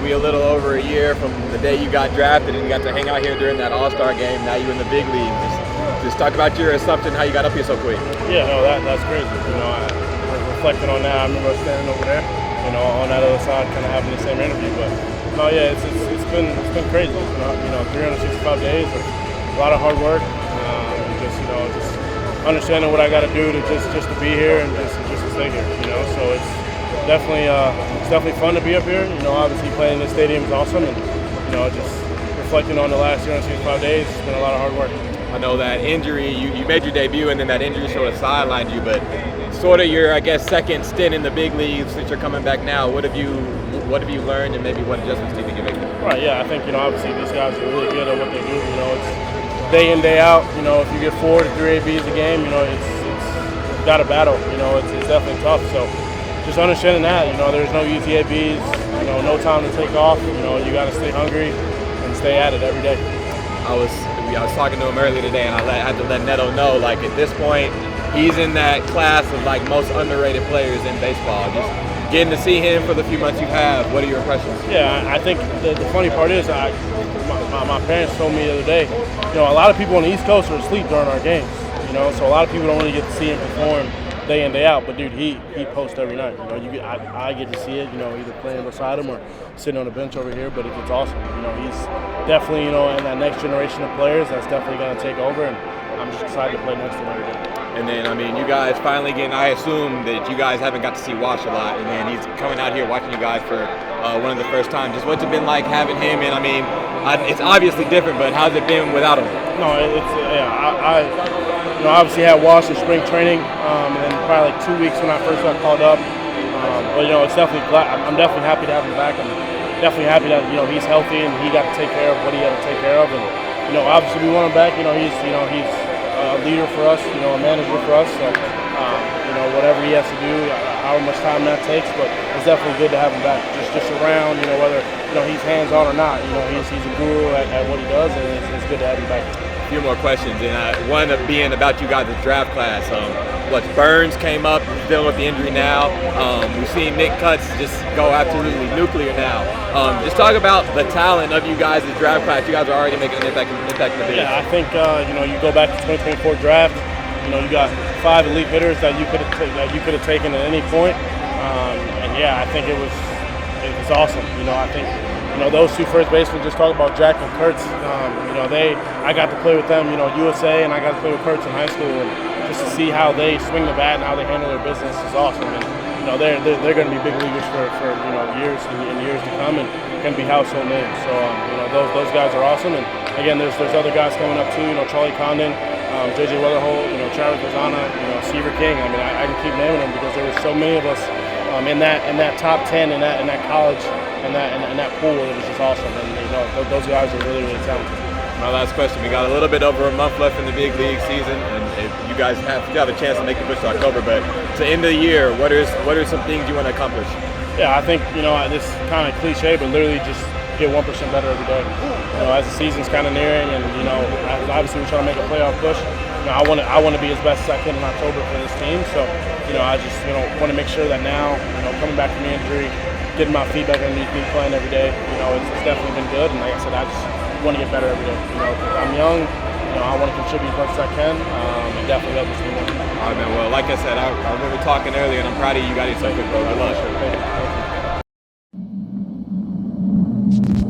be a little over a year from the day you got drafted and you got to hang out here during that All-Star game. Now you're in the big league. Just talk about your assumption, how you got up here so quick. Yeah, no, that's crazy. Reflecting on that, I remember standing over there, on that other side, kind of having the same interview. But no, yeah, it's been crazy. 365 days, a lot of hard work, just understanding what I got to do to just to be here and just to stay here. So it's definitely fun to be up here. Obviously playing in this stadium is awesome, and just reflecting on the last 365 days, it's been a lot of hard work. I know that injury, you made your debut and then that injury sort of sidelined you, but sort of your, I guess, second stint in the big leagues since you're coming back now. What have you learned, and maybe what adjustments do you think you're making? Right, yeah, I think, obviously these guys are really good at what they do. It's day in, day out. If you get 4 to 3 ABs a game, it's got a battle. It's definitely tough. So just understanding that, there's no easy ABs, no time to take off. You got to stay hungry and stay at it every day. I was talking to him earlier today, and I had to let Neto know, like, at this point, he's in that class of, like, most underrated players in baseball. Just getting to see him for the few months you have, what are your impressions? Yeah, I think the funny part is, my parents told me the other day, a lot of people on the East Coast are asleep during our games, so a lot of people don't really get to see him perform day in, day out. But dude, he posts every night. I get to see it, either playing beside him or sitting on the bench over here. But it's awesome. He's definitely, in that next generation of players that's definitely going to take over, and I'm just excited to play next to him every day. And then, you guys finally getting, I assume that you guys haven't got to see Wash a lot, and then he's coming out here watching you guys for one of the first times. Just what's it been like having him? And it's obviously different, but how's it been without him? No, I obviously had Wash in spring training, and then probably like 2 weeks when I first got called up. But it's definitely I'm definitely happy to have him back. I'm definitely happy that he's healthy and he got to take care of what he had to take care of. And obviously we want him back. He's a leader for us, a manager for us. So whatever he has to do, however much time that takes, but it's definitely good to have him back. Just around, whether he's hands on or not. He's a guru at what he does, and it's good to have him back. A few more questions, and one of being about you guys' draft class. Burns came up, he's dealing with the injury now. We've seen Nick Cutts just go absolutely nuclear now. Just talk about the talent of you guys' draft class. You guys are already making an impact in the big. Yeah, I think you go back to 2024 draft. You got 5 elite hitters that you could have taken at any point. And yeah, I think it was awesome. I think those 2 first basemen, just talk about Jack and Kurtz. I got to play with them, USA, and I got to play with Kurtz in high school, and just to see how they swing the bat and how they handle their business is awesome. And they're going to be big leaguers for years and years to come, and going to be household names. So those guys are awesome. And again, there's other guys coming up too. Charlie Condon, JJ Weatherholt, Travis Lozana, Seaver King. I can keep naming them because there were so many of us in that top 10 in that college and that pool. It was just awesome. And those guys are really, really talented. My last question, we got a little bit over a month left in the big league season, and if you guys have a chance to make the push to October, but to end of the year, what are some things you want to accomplish? Yeah, I think, this kind of cliche, but literally just get 1% better every day. As the season's kind of nearing, and obviously we're trying to make a playoff push. I want to be as best as I can in October for this team. So I just want to make sure that now, coming back from the injury, getting my feet back underneath me, playing every day, it's definitely been good. And like I said, I just want to get better every day. I'm young. I want to contribute as much as I can. And definitely help this team win. All right, man. Well, like I said, I remember talking earlier, and I'm proud of you. You got yourself good, bro. Good luck. Thank you.